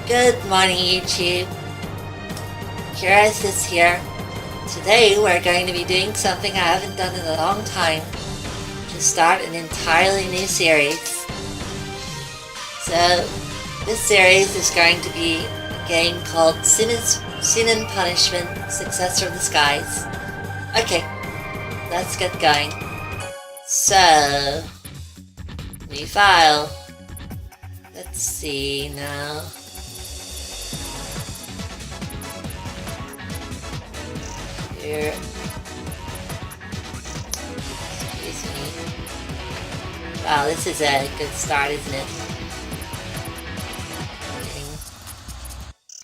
Good morning, YouTube. KuraIthys here. Today we're going to be doing something I haven't done in a long time, to start an entirely new series. So, this series is going to be a game called Sin and Punishment Successor of the Skies. Okay, let's get going. So, new file. Let's see now. Here. Excuse me. Wow, this is a good start, isn't it?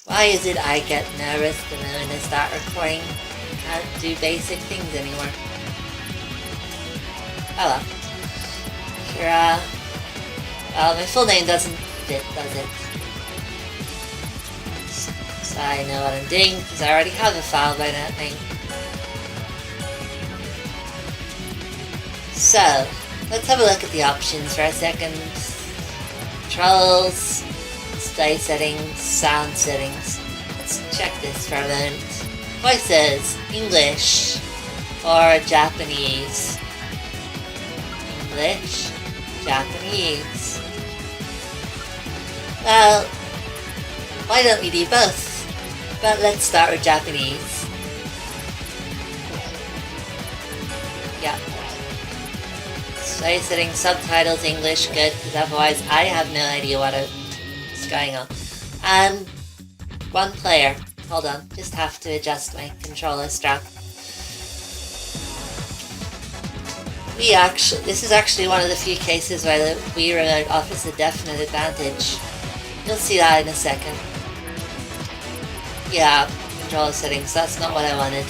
Why is it I get nervous the moment I start recording? I can't do basic things anymore. Oh well. Kura. Well, my full name doesn't fit, does it? So I know what I'm doing, because I already have a file by that name. So, let's have a look at the options for a second. Controls, display settings, sound settings. Let's check this for a moment. Voices, English or Japanese. English, Japanese. Well, why don't we do both? But let's start with Japanese. Yeah. Display settings, subtitles, English, good, because otherwise I have no idea what is going on. And one player. Hold on, just have to adjust my controller strap. This is actually one of the few cases where the Wii Remote offers a definite advantage. You'll see that in a second. Yeah, controller settings, that's not what I wanted.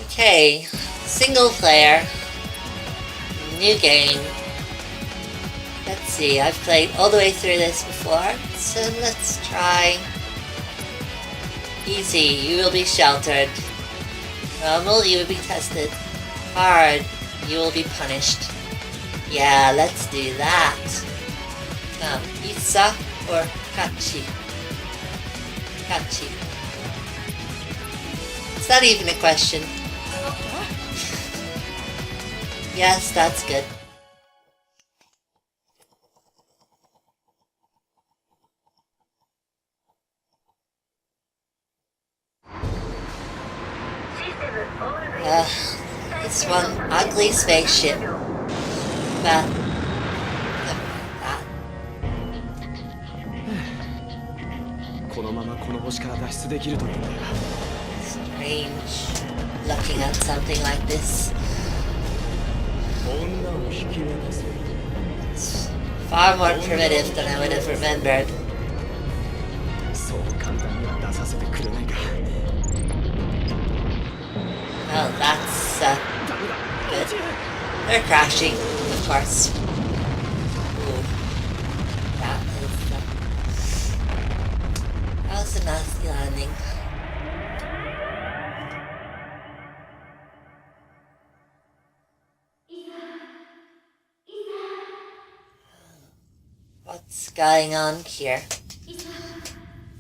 Okay, single player. New game. Let's see, I've played all the way through this before, so let's try easy. You will be sheltered. Normal, you will be tested. Hard, you will be punished. Yeah, let's do that. Now, Isa or Kachi? Kachi. Is that even a question? Yes, that's good. This one ugly spaceship. But that. Strange looking at something like this. It's far more primitive than I would have remembered. Oh, that's good. They're crashing, of course. Ooh. That was a nasty landing. What's going on here?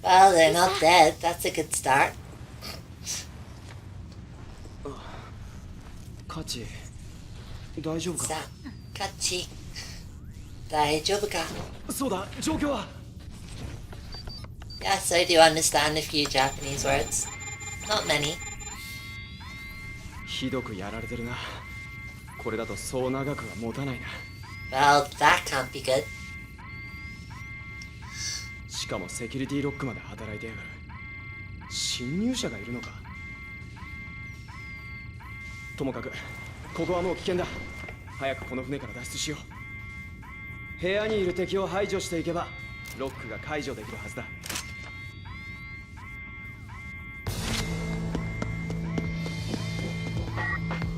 Well, they're not dead. That's a good start. Kachi, Kachi, 大丈夫か? Yes, I do understand a few Japanese words. Not many. Well, that can't be good. しかもセキュリティロックまで働いてやがる。侵入者がいるのか。ともかくここはもう危険だ。早くこの船から脱出しよう。部屋にいる敵を排除していけばロックが解除できるはずだ。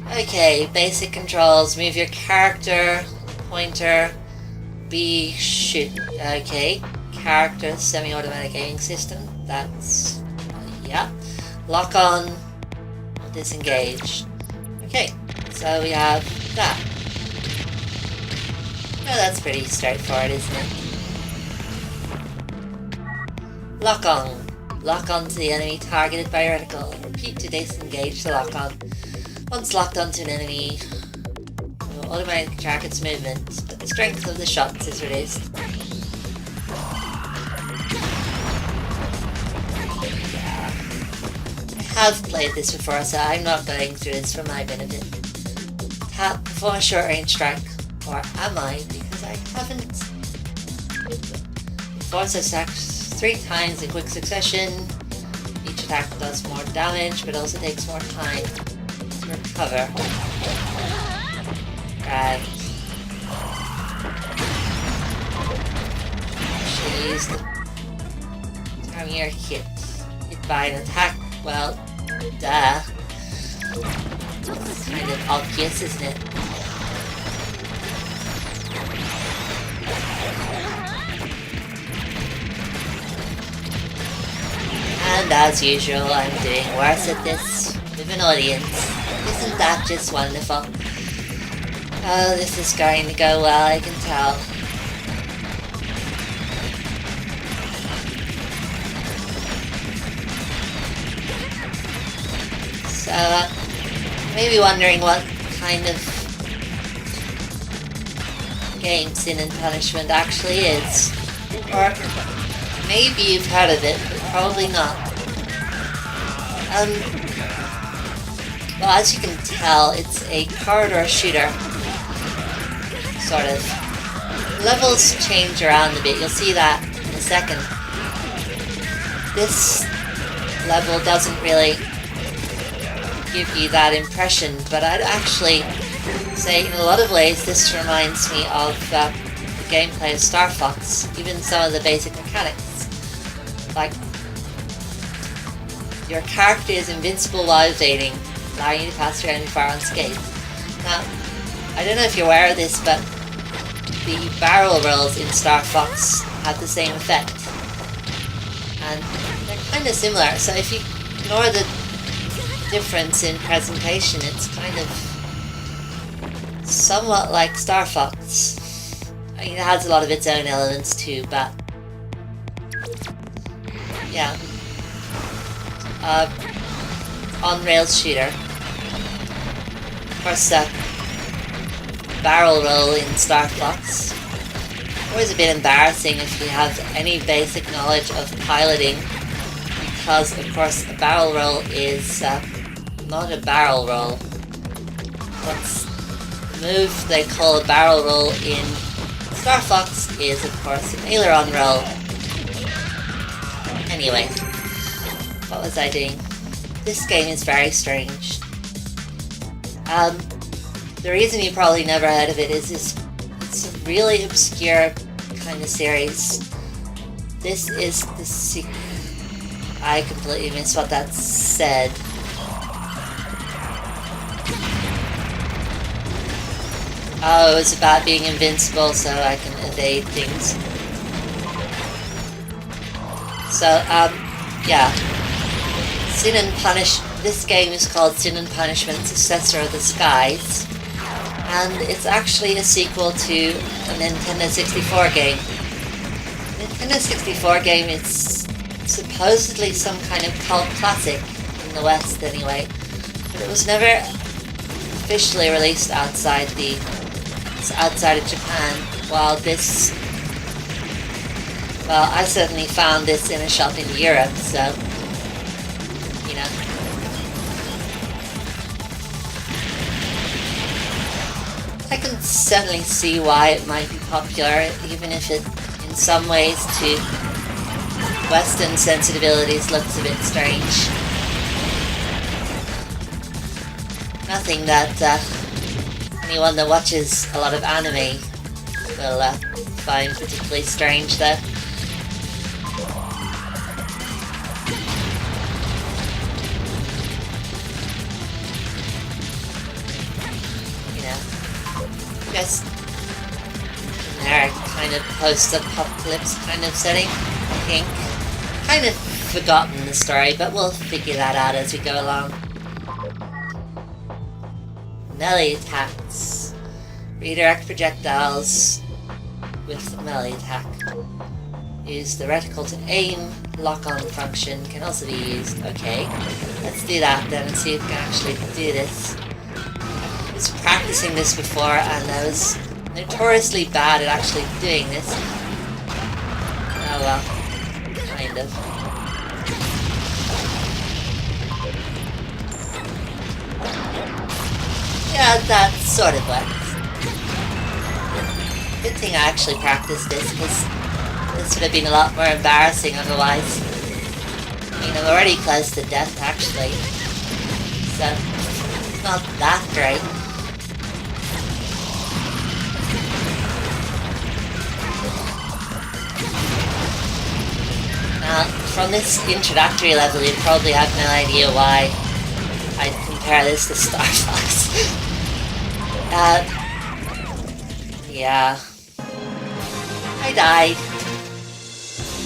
Okay, basic controls. Move your character, pointer, B, shoot. Okay. Character, semi-automatic aiming system. That's... yeah. Lock on, disengage. Okay, so we have that. Oh, that's pretty straightforward, isn't it? Lock on. Lock onto the enemy targeted by reticle. Repeat to disengage the lock on. Once locked onto an enemy, it will automatically track its movement, but the strength of the shots is reduced. I have played this before, so I'm not going through this for my benefit. Tap, perform a short range strike, or am I? Because I haven't. Force attacks 3 times in quick succession. Each attack does more damage, but also takes more time to recover. Right. Actually use the time here hit by an attack. Well, duh. It's kind of obvious, isn't it? And as usual, I'm doing worse at this with an audience. Isn't that just wonderful? Oh, this is going to go well, I can tell. So, maybe wondering what kind of game Sin and Punishment actually is. Or maybe you've heard of it, but probably not. Well, as you can tell, it's a corridor shooter. Sort of. Levels change around a bit, you'll see that in a second. This level doesn't really give you that impression, but I'd actually say in a lot of ways this reminds me of the gameplay of Star Fox, even some of the basic mechanics. Like, your character is invincible while evading, allowing you to pass through enemy fire unscathed. Now, I don't know if you're aware of this, but the barrel rolls in Star Fox have the same effect. And they're kind of similar, so if you ignore the difference in presentation, it's kind of somewhat like Star Fox. I mean, it has a lot of its own elements too, but yeah. On-rails shooter. Of course, barrel roll in Star Fox. Always a bit embarrassing if you have any basic knowledge of piloting, because of course a barrel roll is not a barrel roll. What's the move they call a barrel roll in Star Fox is of course an aileron roll. Anyway, what was I doing? This game is very strange. The reason you probably never heard of it is it's a really obscure kind of series. This is the I completely missed what that said. Oh, it was about being invincible so I can evade things. So, yeah. Sin and Punish. This game is called Sin and Punishment Successor of the Skies. And it's actually a sequel to a Nintendo 64 game. Nintendo 64 game is supposedly some kind of cult classic in the West anyway. But it was never officially released outside of Japan, while this, well, I certainly found this in a shop in Europe, so, you know. I can certainly see why it might be popular, even if it, in some ways, to Western sensibilities looks a bit strange. Nothing that anyone that watches a lot of anime will find particularly strange, though. You know, just generic kind of post-apocalypse kind of setting, I think. Kind of forgotten the story, but we'll figure that out as we go along. Melee attacks. Redirect projectiles with melee attack. Use the reticle to aim. Lock-on function can also be used. Okay, let's do that then and see if we can actually do this. I was practicing this before and I was notoriously bad at actually doing this. Oh well, kind of. Yeah, that sort of works. Good thing I actually practiced this, because this would have been a lot more embarrassing otherwise. I mean, I'm already close to death actually, so it's not that great. Now, from this introductory level, you probably have no idea why I'd compare this to Star Fox. Yeah. I died.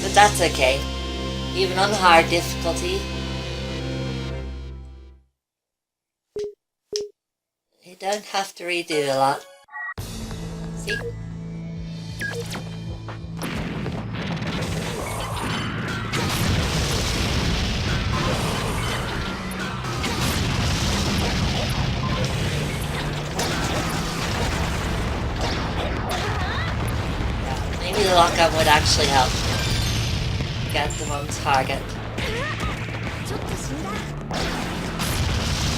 But that's okay. Even on hard difficulty, you don't have to redo a lot. See? Maybe the lock-up would actually help. Get them on target.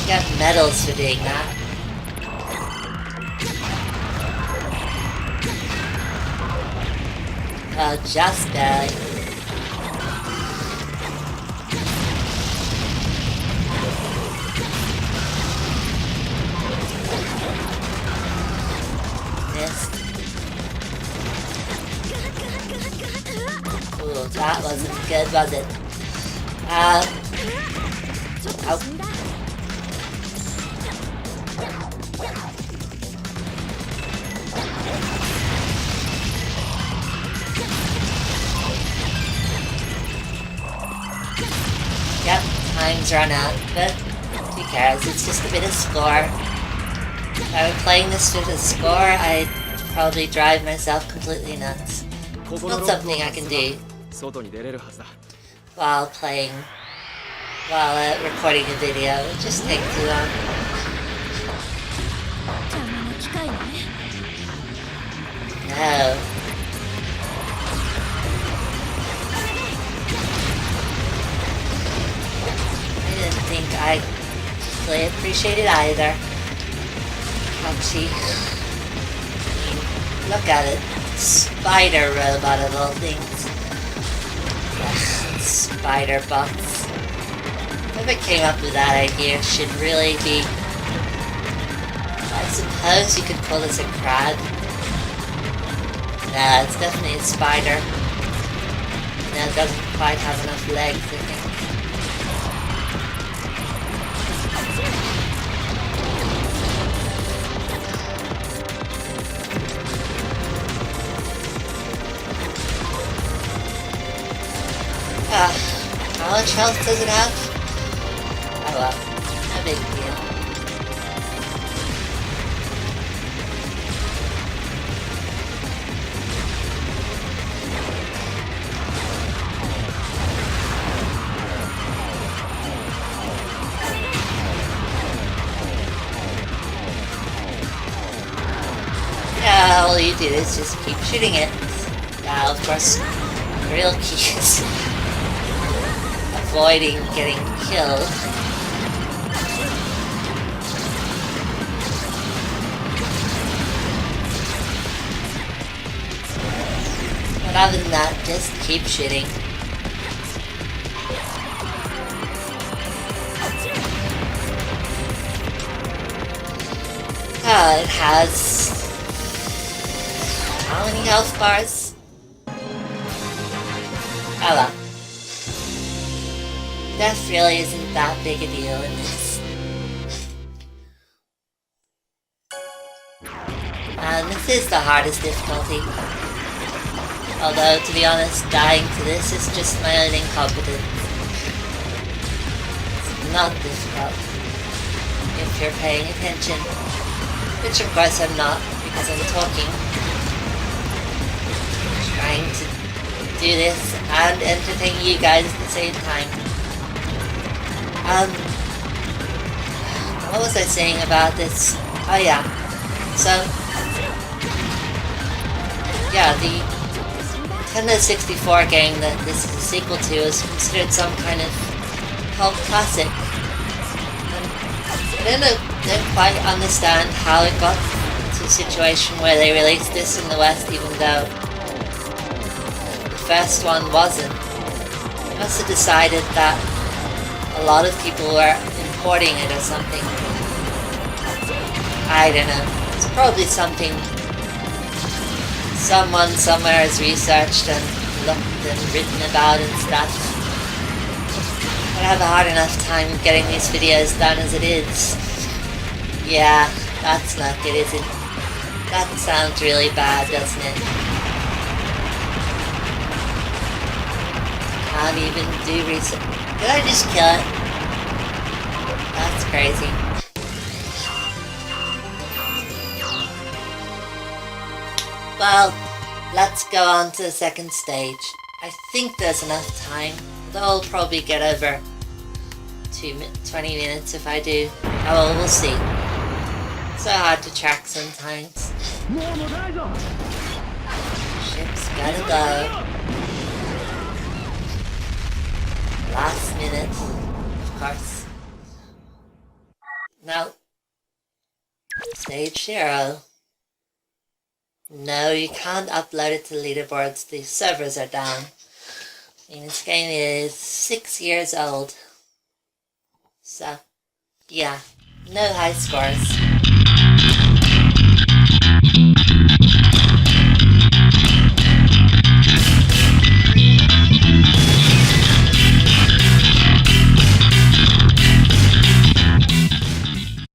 Get medals for doing that. Oh, just barely. Missed. Ooh, that wasn't good, was it? Oh. Yep, time's run out, but who cares? It's just a bit of score. If I were playing this for the score, I'd probably drive myself completely nuts. Not something I can do while playing, while recording a video. It would just take too long. No. I didn't think I really appreciate it either. Ouchie. I mean, look at it. Spider robot of all things. Ugh, spider bots. Whoever came up with that idea should really be... I suppose you could call this a crab. Nah, it's definitely a spider. No, it doesn't quite have enough legs, I think. How much health does it have? Oh well, no big deal. Yeah, all you do is just keep shooting it. Now, of course, the real key is avoiding getting killed. But other than that, just keep shooting. It has... how many health bars? Oh well. Death really isn't that big a deal in this. And this is the hardest difficulty. Although, to be honest, dying to this is just my own incompetence. It's not difficult if you're paying attention. Which of course I'm not, because I'm talking. Trying to do this and entertain you guys at the same time. What was I saying about this? Oh yeah, so yeah, the Nintendo 64 game that this is a sequel to is considered some kind of cult classic. And I don't quite understand how it got to a situation where they released this in the West even though the first one wasn't. They must have decided that a lot of people were importing it or something. I don't know. It's probably something someone somewhere has researched and looked and written about and stuff. I have a hard enough time getting these videos done as it is. Yeah, that's not good, is it? That sounds really bad, doesn't it? Can't even do research. Did I just kill it? That's crazy. Well, let's go on to the second stage. I think there's enough time. They'll probably get over 20 minutes if I do. Oh well, we'll see. So hard to track sometimes. Ship's gotta go. Last minute, of course. No. Stage 0. No, you can't upload it to leaderboards. The servers are down. I mean, this game is 6 years old. So, yeah, no high scores.